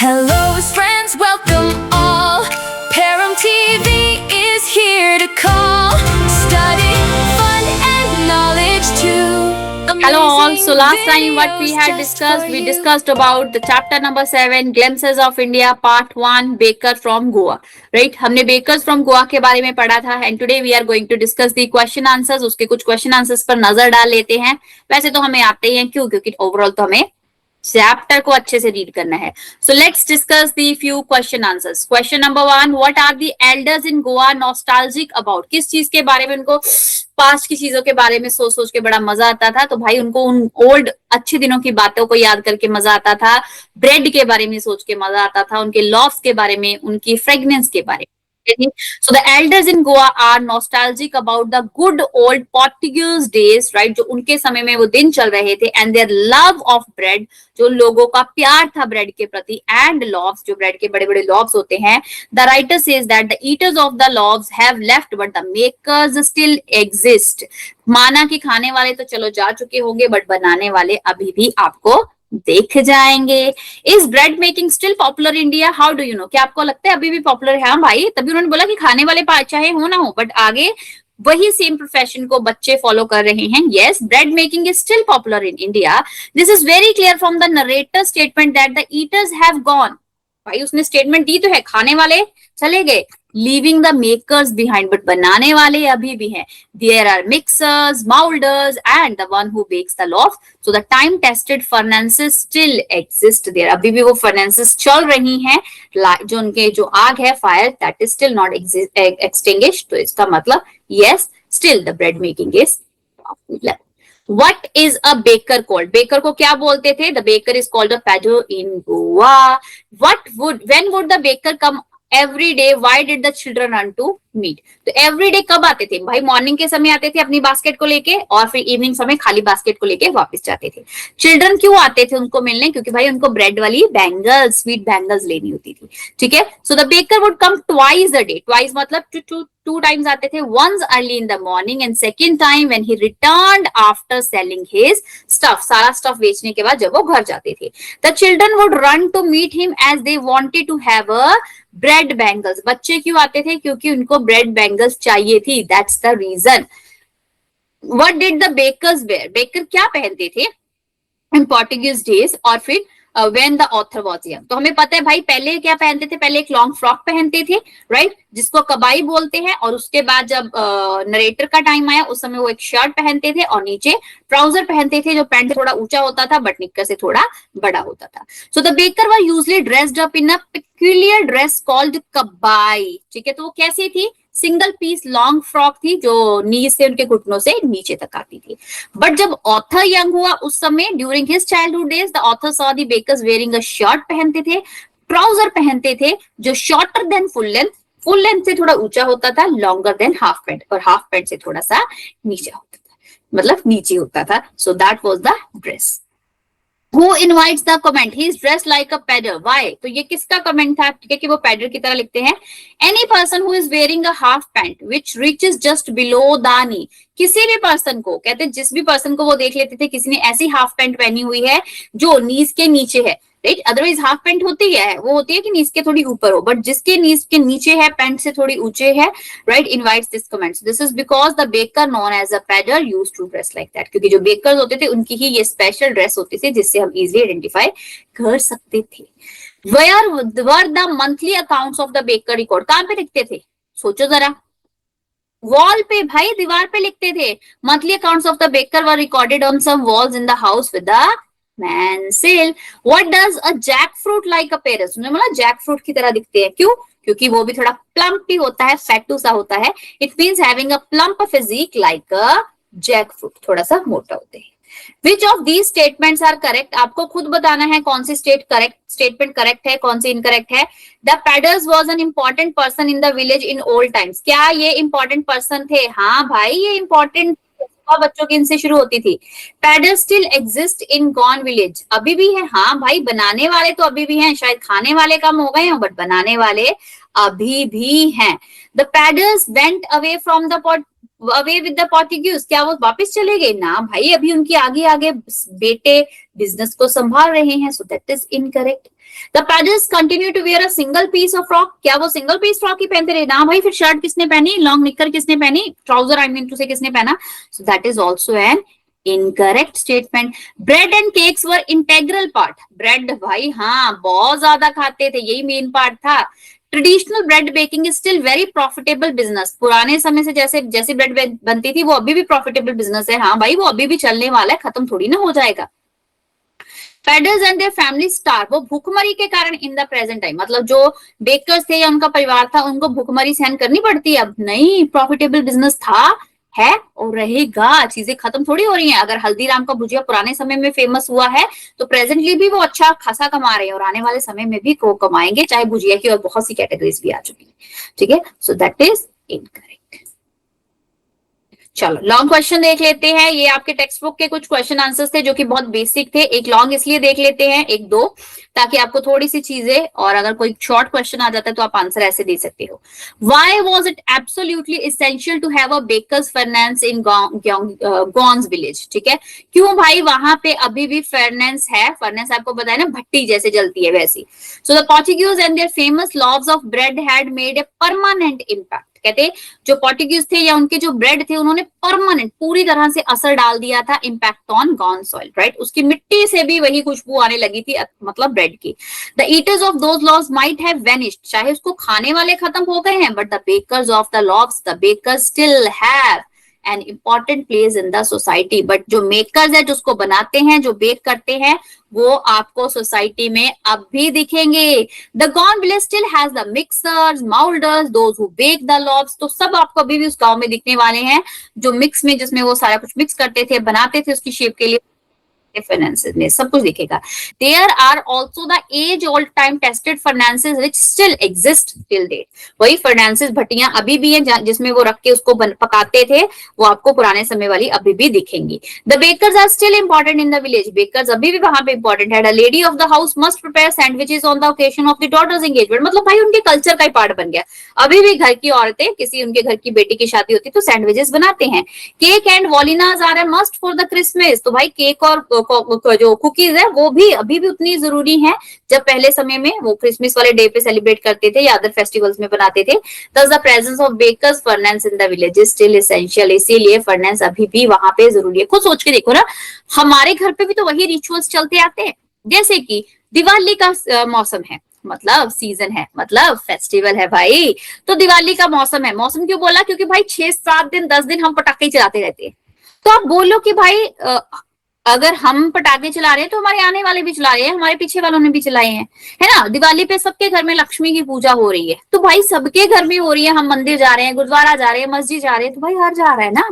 Hello friends, welcome all. Param TV is here to call. Study, fun and knowledge too. Hello all. So last time what we had discussed, we discussed about the chapter number 7, Glimpses of India, part 1, Baker from Goa. Right? हमने Bakers from Goa के बारे में पढ़ा था and today we are going to discuss the question answers. उसके कुछ question answers पर नजर डाल लेते हैं. वैसे तो हमें आते ही हैं, क्यों? क्योंकि ओवरऑल तो हमें चैप्टर को अच्छे से रीड करना है. So let's discuss the few question answers. Question number 1, what are the elders in Goa nostalgic about? किस चीज के बारे में उनको पास्ट की चीजों के बारे में सोच सोच के बड़ा मजा आता था? तो भाई उनको उन ओल्ड अच्छे दिनों की बातों को याद करके मजा आता था, ब्रेड के बारे में सोच के मजा आता था, उनके लॉफ्स के बारे में, उनकी फ्रेगनेंस के बारे में. So the elders in Goa are nostalgic about the good old Portuguese days, right? जो उनके समय में वो दिन चल रहे थे, and their love of bread, जो लोगों का प्यार था ब्रेड के प्रति, and loaves, जो ब्रेड के बड़े बड़े loaves होते हैं. The writer says that the eaters of the loaves have left, but the makers still exist. माना कि खाने वाले तो चलो जा चुके होंगे, बट बनाने वाले अभी भी आपको देख जाएंगे. Is bread making still popular India? How do you know? क्या आपको लगता है अभी भी पॉपुलर है? हाँ भाई, तभी उन्होंने बोला कि खाने वाले चाहे हो ना हो, बट आगे वही सेम प्रोफेशन को बच्चे फॉलो कर रहे हैं. Yes, bread making is still popular in India. This is very clear from the narrator statement that the eaters have gone. भाई उसने स्टेटमेंट दी तो है, खाने वाले चले गए, leaving the makers behind, but बनाने वाले अभी भी हैं. There are mixers, molders, and the one who bakes the loaf. So the time-tested furnaces still exist there. अभी भी वो furnaces चल रही हैं. जो उनके जो आग है, fire, that is still not extinguished. तो इसका मतलब yes, still the bread making is popular. What is a baker called? Baker को क्या बोलते थे? The baker is called a pedlar in Goa. When would the baker come every day? Why did the children run to meet? तो every day कब आते थे भाई? Morning के समय आते थे अपनी बास्केट को लेके, और फिर इवनिंग समय खाली बास्केट को लेके वापस जाते थे. चिल्ड्रन क्यों आते थे उनको मिलने? क्योंकि भाई उनको ब्रेड वाली बैंगल्स, स्वीट बैंगल्स लेनी होती थी. ठीक है. So the baker would come twice a day. Twice मतलब टू टाइम्स आते थे. Once early in the morning and second time when he returned after selling his stuff. सारा स्टफ बेचने के बाद जब वो घर जाते थे. The children would run to meet him as they wanted to have a bread bangles. बच्चे क्यों आते थे? क्योंकि उनको ब्रेड बैंगल्स चाहिए थी. That's the reason. What did the bakers wear? Baker क्या पहनते थे इन पोर्टुगीज डेज? और फिर when the author was young. तो हमें पता है भाई पहले क्या पहनते थे? पहले एक लॉन्ग फ्रॉक पहनते थे, राइट, जिसको कबाई बोलते हैं. और उसके बाद जब नरेटर का टाइम आया उस समय वो एक शर्ट पहनते थे और नीचे ट्राउजर पहनते थे, जो पैंट से थोड़ा ऊंचा होता था बट निक्कर से थोड़ा बड़ा होता था. So the baker were usually dressed up in a peculiar dress called kabai. ठीक है. तो वो कैसी थी? सिंगल पीस लॉन्ग फ्रॉक थी जो नीज से उनके घुटनों से नीचे तक आती थी. बट जब ऑथर यंग हुआ उस समय, during his childhood days, the author saw the bakers wearing a shirt पहनते थे, ट्राउजर पहनते थे जो शॉर्टर देन फुल लेंथ से थोड़ा ऊंचा होता था, लॉन्गर देन हाफ पैंट, और हाफ पैंट से थोड़ा सा नीचे होता था, मतलब नीचे होता था. So that was the dress. Who invites the comment? He is dressed like a pedlar. Why? तो ये किसका कमेंट था? ठीक है, कि वो पैडलर की तरह लिखते हैं. Any person who is wearing a half pant which reaches just below the knee. किसी भी पर्सन को, कहते हैं जिस भी पर्सन को वो देख लेते थे किसी ने ऐसी हाफ पैंट पहनी हुई है जो नीज के नीचे है, राइट. अदरवाइज हाफ पैंट होती है, वो होती है कि नीज के थोड़ी ऊपर हो, बट जिसके नीज के नीचे है, पैंट से थोड़ी ऊंचे है, right, invites this comment. This is because the baker known as a peddler used to dress like that. क्योंकि जो बेकर्स होते थे उनकी ही ये स्पेशल ड्रेस होती थी जिससे हम इजीली आइडेंटिफाई कर सकते थे. Where were the monthly accounts of the baker record? कहां पे लिखते थे? सोचो जरा. वॉल पे भाई, दीवार पे लिखते थे. Monthly accounts of the baker were recorded on some walls in the house with the pencil. What does a jackfruit like appearance? उन्होंने बोला जैक फ्रूट की तरह दिखते हैं. क्यों? क्योंकि वो भी थोड़ा प्लम्प ही होता है, फैटू सा होता है. It means having a plump physique like a jackfruit, थोड़ा सा मोटा होते हैं. Which of these statements are correct? आपको खुद बताना है कौन सी स्टेटमेंट करेक्ट है, कौन सी इनकरेक्ट है. The Padders was an important person in the village in old times. क्या ये important person थे? हाँ भाई, ये important बच्चों की इनसे शुरू होती थी. Padders still exist in gone village. अभी भी है. हाँ भाई, बनाने वाले तो अभी भी हैं, शायद खाने वाले कम हो गए हो, बट बनाने वाले अभी भी हैं. The Padders went away from the away with the Portuguese, क्या वो वापस चले गए? ना भाई, अभी उनकी आगे आगे बेटे बिजनेस को संभाल रहे हैं, so that is incorrect. The peddlers continue to wear a single piece of frock, क्या वो सिंगल पीस फ्रॉक ही पहनते रहे? ना भाई, फिर शर्ट किसने पहनी, लॉन्ग निकर किसने पहनी, ट्राउजर आई मीन टू से किसने पहना? सो that is also an incorrect statement. Bread and cakes were integral part, bread भाई हाँ बहुत ज्यादा खाते थे, यही मेन पार्ट था। Traditional bread baking is still very profitable business, पुराने समय से जैसे जैसी ब्रेड बनती थी वो अभी भी प्रॉफिटेबल बिजनेस है। हाँ भाई, वो अभी भी चलने वाला है, खत्म थोड़ी ना हो जाएगा। Faders and their family star, वो भूखमरी के कारण इन द प्रेजेंट टाइम, मतलब जो बेकर्स थे या उनका परिवार था उनको भूखमरी सहन करनी पड़ती है, अब नहीं, प्रॉफिटेबल बिजनेस था, है और रहेगा, चीजें खत्म थोड़ी हो रही हैं। अगर हल्दीराम का भुजिया पुराने समय में फेमस हुआ है तो प्रेजेंटली भी वो अच्छा खासा कमा रहे हैं और आने वाले समय में भी को कमाएंगे, चाहे भुजिया की और बहुत सी कैटेगरीज भी आ चुकी है। ठीक है, सो दैट इज इनकरेक्ट। चलो लॉन्ग क्वेश्चन देख लेते हैं, ये आपके टेक्स्ट बुक के कुछ क्वेश्चन आंसर्स थे जो कि बहुत बेसिक थे। एक लॉन्ग इसलिए देख लेते हैं, एक दो, ताकि आपको थोड़ी सी चीजें, और अगर कोई शॉर्ट क्वेश्चन आ जाता है तो आप आंसर ऐसे दे सकते हो। Why was it absolutely essential to have a bakers finance in Goans village? ठीक है, क्यों भाई वहां पे अभी भी फाइनेंस है? फाइनेंस आपको बताया ना, भट्टी जैसे जलती है वैसी। So the Portuguese and their famous loaves of bread had made a permanent impact, कहते जो पोर्टुगीज थे या उनके जो ब्रेड थे उन्होंने परमानेंट पूरी तरह से असर डाल दिया था, impact on gone soil, right? उसकी मिट्टी से भी वही खुशबू आने लगी थी, मतलब ब्रेड की। The eaters of those loaves might have vanished, चाहे उसको खाने वाले खत्म हो गए हैं, but the bakers of the loaves, the bakers still have an important place in the society. But जो मेकर्स है, जो उसको बनाते हैं, जो बेक करते हैं, वो आपको सोसाइटी में अब भी दिखेंगे। The Goan village still has the mixers, moulders, those who bake the loaves, तो सब आपको अभी भी उस गांव में दिखने वाले हैं जो मिक्स में, जिसमें वो सारा कुछ मिक्स करते थे, बनाते थे उसकी शेप के लिए, फाइनेंसेस में सब कुछ दिखेगा। There are also the age old time tested finances which still exist till date, वही फाइनेंसेस भट्टियां अभी भी हैं जिसमें वो रख के उसको पकाते थे, वो आपको पुराने समय वाली अभी भी दिखेंगी। The bakers are still important in the village, bakers अभी भी वहां पे इंपॉर्टेंट है। The lady of the house must prepare sandwiches on the occasion of the daughter's engagement, मतलब भाई उनके कल्चर का ही पार्ट बन गया। अभी भी घर की औरतें, किसी उनके घर की बेटी की शादी होती तो सैंडविचेस बनाते हैं। केक एंड वॉलिनास are a must for the Christmas, तो भाई केक और जो कुकीज है वो भी अभी भी उतनी जरूरी है जब पहले समय में वो क्रिसमस वाले डे पे सेलिब्रेट करते थे या अदर फेस्टिवल्स में बनाते थे। Thus the presence of bakers furnace in the village is still essential, इसीलिए फर्नेस अभी भी वहां पे जरूरी है। खुद सोच के देखो ना, हमारे घर पे भी तो वही रिचुअल्स चलते आते हैं। जैसे कि दिवाली का मौसम है, मतलब सीजन है, मतलब फेस्टिवल है भाई, तो दिवाली का मौसम है। मौसम क्यों बोला? क्योंकि भाई 6-7 दिन 10 दिन हम पटाखे चलाते रहते हैं। तो आप बोलो कि भाई अगर हम पटाखे चला रहे हैं तो हमारे आने वाले भी चला रहे हैं, हमारे पीछे वालों ने भी चलाए हैं, है ना? दिवाली पे सबके घर में लक्ष्मी की पूजा हो रही है, तो भाई सबके घर में हो रही है। हम मंदिर जा रहे हैं, गुरुद्वारा जा रहे हैं, मस्जिद जा रहे हैं, तो भाई हर जा रहा है ना।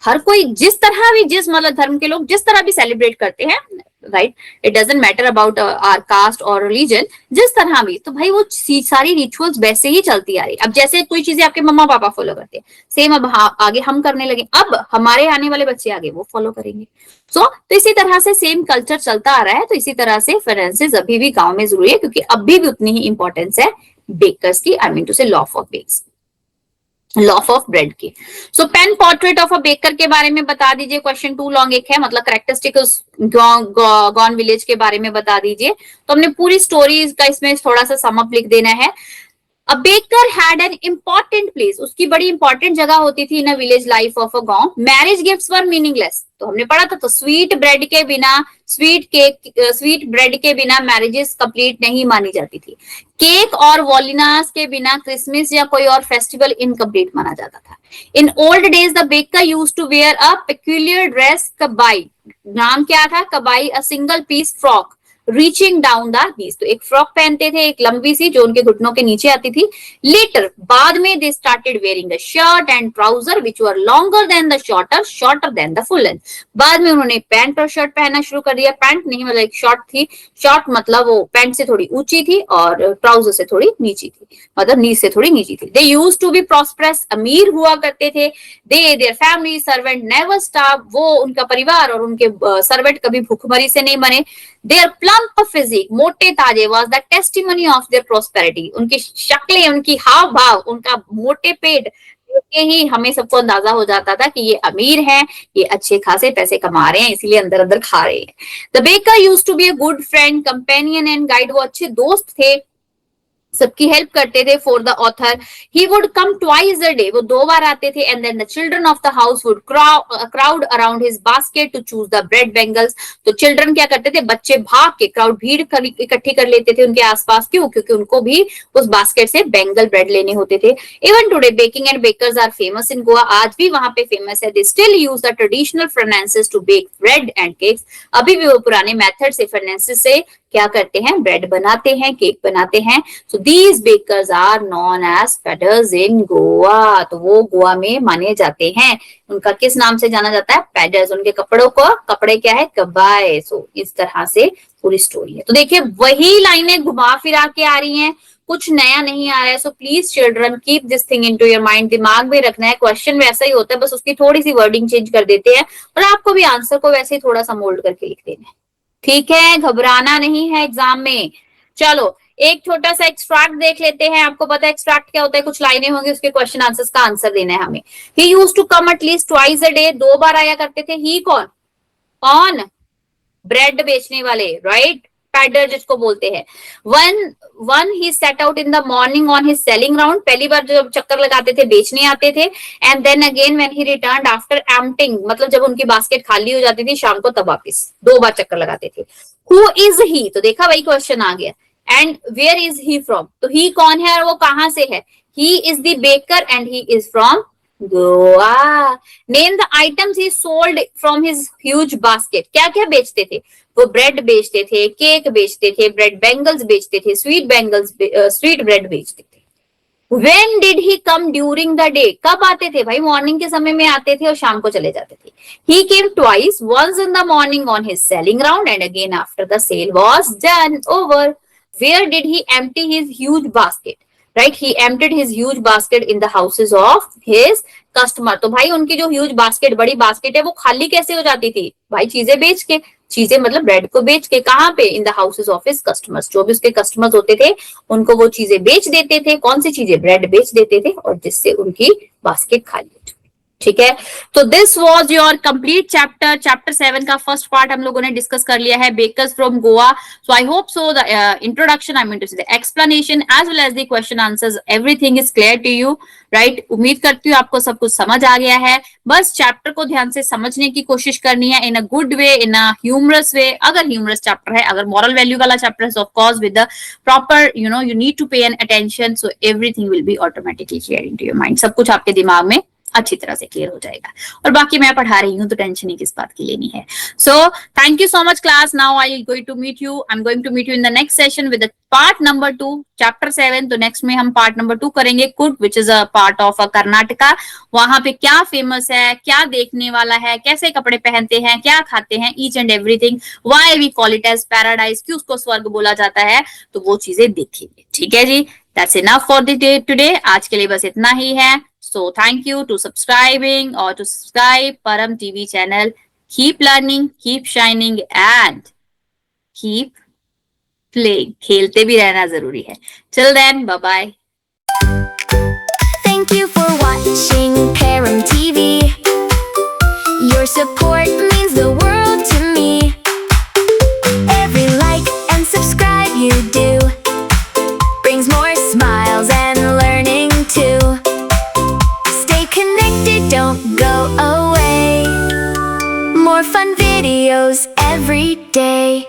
हर कोई जिस तरह भी, जिस मतलब धर्म के लोग जिस तरह भी सेलिब्रेट करते हैं, right, it doesn't matter about our caste और रिलीजन, जिस तरह भी, तो भाई वो सारी रिचुअल्स वैसे ही चलती आ रही। अब जैसे कोई चीजें आपके मम्मा पापा फॉलो करते हैं, सेम अब आगे हम करने लगे, अब हमारे आने वाले बच्चे आगे वो फॉलो करेंगे। तो इसी तरह से सेम कल्चर चलता आ रहा है। तो इसी तरह से फाइनेंसेस अभी भी गांव में जरूरी है, क्योंकि अभी भी उतनी ही इंपॉर्टेंस है बेकर्स की, I mean to say loaf of bakes, loaf of bread की। So pen portrait of a baker के बारे में बता दीजिए। क्वेश्चन 2 लॉन्ग एक है, मतलब करेक्टरिस्टिक्स गॉन विलेज के बारे में बता दीजिए। तो हमने पूरी स्टोरी का इसमें थोड़ा सा समअप लिख देना है। A baker had an important place, उसकी बड़ी इंपॉर्टेंट जगह होती थी in village life of a गांव। मैरिज गिफ्ट्स वर मीनिंगलेस, तो हमने पढ़ा था, तो स्वीट ब्रेड के बिना, स्वीट ब्रेड के बिना मैरिजेस कंप्लीट नहीं मानी जाती थी। केक और वॉलिनास के बिना क्रिसमस या कोई और फेस्टिवल इनकम्प्लीट माना जाता था। In old days the baker used to wear a peculiar dress, kabai, नाम क्या था? Kabai, a single piece frock reaching down the knees, तो एक फ्रॉक पहनते थे, एक लंबी सी, जो उनके घुटनों के नीचे आती थी। लेटर, बाद में they started wearing the shirt and trouser which were longer than the shorter than the full length. बाद में उन्होंने पैंट और शर्ट पहनना शुरू कर दिया। पैंट नहीं, मतलब एक शॉर्ट थी, शॉर्ट मतलब वो पैंट से थोड़ी ऊंची थी और ट्राउजर से थोड़ी नीची थी, मतलब नीज से थोड़ी नीची थी। They use to be prosperous, अमीर हुआ करते थे। They their family servant never starve, वो उनका परिवार और उनके सर्वेंट कभी भूखमरी से नहीं बने। Their plump physique, मोटे ताजे, was the testimony of their prosperity. उनकी शक्लें, उनकी हाव भाव, उनका मोटे पेट के ही हमें सबको अंदाजा हो जाता था कि ये अमीर हैं, ये अच्छे खासे पैसे कमा रहे हैं, इसीलिए अंदर अंदर खा रहे हैं। The baker used to be a good friend, companion and guide. वो अच्छे दोस्त थे, सबकी हेल्प करते थे। For the author he would come twice a day, वो 2 बार आते थे। And then the children of the house would crowd around his basket to choose the bread bangles. तो चिल्ड्रन क्या करते थे, बच्चे भाग के, क्राउड भीड़ इकट्ठी कर लेते थे उनके आसपास। क्यों? क्योंकि उनको भी उस बास्केट से बेंगल ब्रेड लेने होते थे। Even today baking and bakers are famous in Goa, आज भी वहां पे फेमस है। They still use the traditional furnaces to bake bread and cakes, अभी भी वो पुराने मेथड से, फर्नेसेस से क्या करते हैं, ब्रेड बनाते हैं, केक बनाते हैं। So these bakers are known as paders in Goa, तो वो गोवा में माने जाते हैं। उनका किस नाम से जाना जाता है, पेडर्स। उनके कपड़ों को, कपड़े क्या है, कबाए। सो इस तरह से पूरी स्टोरी है। तो देखिए वही लाइनें घुमा फिरा के आ रही हैं, कुछ नया नहीं आ रहा है। So please children keep this thing into your mind, दिमाग में रखना है। क्वेश्चन वैसा ही होता है, बस उसकी थोड़ी सी वर्डिंग चेंज कर देते हैं और आपको भी आंसर को वैसे ही थोड़ा सा मोल्ड करके लिख देना है। ठीक है, घबराना नहीं है एग्जाम में। चलो एक छोटा सा एक्सट्रैक्ट देख लेते हैं। आपको पता है एक्सट्रैक्ट क्या होता है, कुछ लाइनें होंगी, उसके क्वेश्चन आंसर्स का आंसर देना है हमें। He used to come at least twice a day, 2 बार आया करते थे। ही कौन? कौन? ब्रेड बेचने वाले, राइट, पैडर जिसको बोलते हैं। One he set out in the morning on his selling round, पहली बार जब चक्कर लगाते थे, बेचने आते थे। And then again when he returned after emptying, मतलब जब उनकी बास्केट खाली हो जाती थी शाम को, तब वापिस 2 बार चक्कर लगाते थे। हु इज ही, तो देखा वही क्वेश्चन आ गया। And where is he from, तो ही कौन है और वो कहां से है। He is the baker and he is from Goa. Name the items he sold from his huge basket, क्या क्या बेचते थे वो? ब्रेड बेचते थे, केक बेचते थे, ब्रेड बेंगल्स बेचते थे, स्वीट ब्रेड बेचते थे। When did he come during the day, कब आते थे भाई? मॉर्निंग के समय में आते थे और शाम को चले जाते थे। He came twice, once in the morning on his selling round and again after the sale was done over. Where did he empty his huge basket? Right, he emptied his huge basket in the houses of his customer. तो भाई उनकी जो huge basket, बड़ी basket है, वो खाली कैसे हो जाती थी भाई? चीजें बेच के, चीजें मतलब ब्रेड को बेच के। कहाँ पे? In the houses of his customers, जो भी उसके कस्टमर्स होते थे उनको वो चीजें बेच देते थे। कौन सी चीजें? ब्रेड बेच देते थे, और जिससे उनकी बास्केट खाली हो। ठीक है, तो this was your complete chapter. Chapter 7 का फर्स्ट पार्ट हम लोगों ने डिस्कस कर लिया है, bakers from Goa. So I hope so the introduction, I mean to say the explanation as well as the question answers, everything is clear to you, right. उम्मीद करती हूँ आपको सब कुछ समझ आ गया है। बस चैप्टर को ध्यान से समझने की कोशिश करनी है, इन a good way, in a humorous way. अगर ह्यूमरस चैप्टर है, अगर मॉरल वैल्यू वाला चैप्टर है, of course with the proper you need to pay an attention, so everything will be automatically clear into your mind. सब कुछ आपके दिमाग में अच्छी तरह से क्लियर हो जाएगा। और बाकी मैं पढ़ा रही हूँ तो टेंशन ही किस बात की लेनी है। So thank you so much class. Now I am going to meet you in the next session with part number 2, chapter 7। तो नेक्स्ट में हम पार्ट नंबर 2 करेंगे, कुड, which is a part of Karnataka. वहां पे क्या फेमस है, क्या देखने वाला है, कैसे कपड़े पहनते हैं, क्या खाते हैं, each and everything, why we call it as paradise, क्यों उसको स्वर्ग बोला जाता है, तो वो चीजें देखेंगे। ठीक है जी, that's enough for the day today. आज के लिए बस इतना ही है। So thank you to subscribing or to subscribe Param TV channel. Keep learning, keep shining and keep playing. खेलते भी रहना जरूरी है। Till then, bye bye. Thank you for watching Param TV. Your support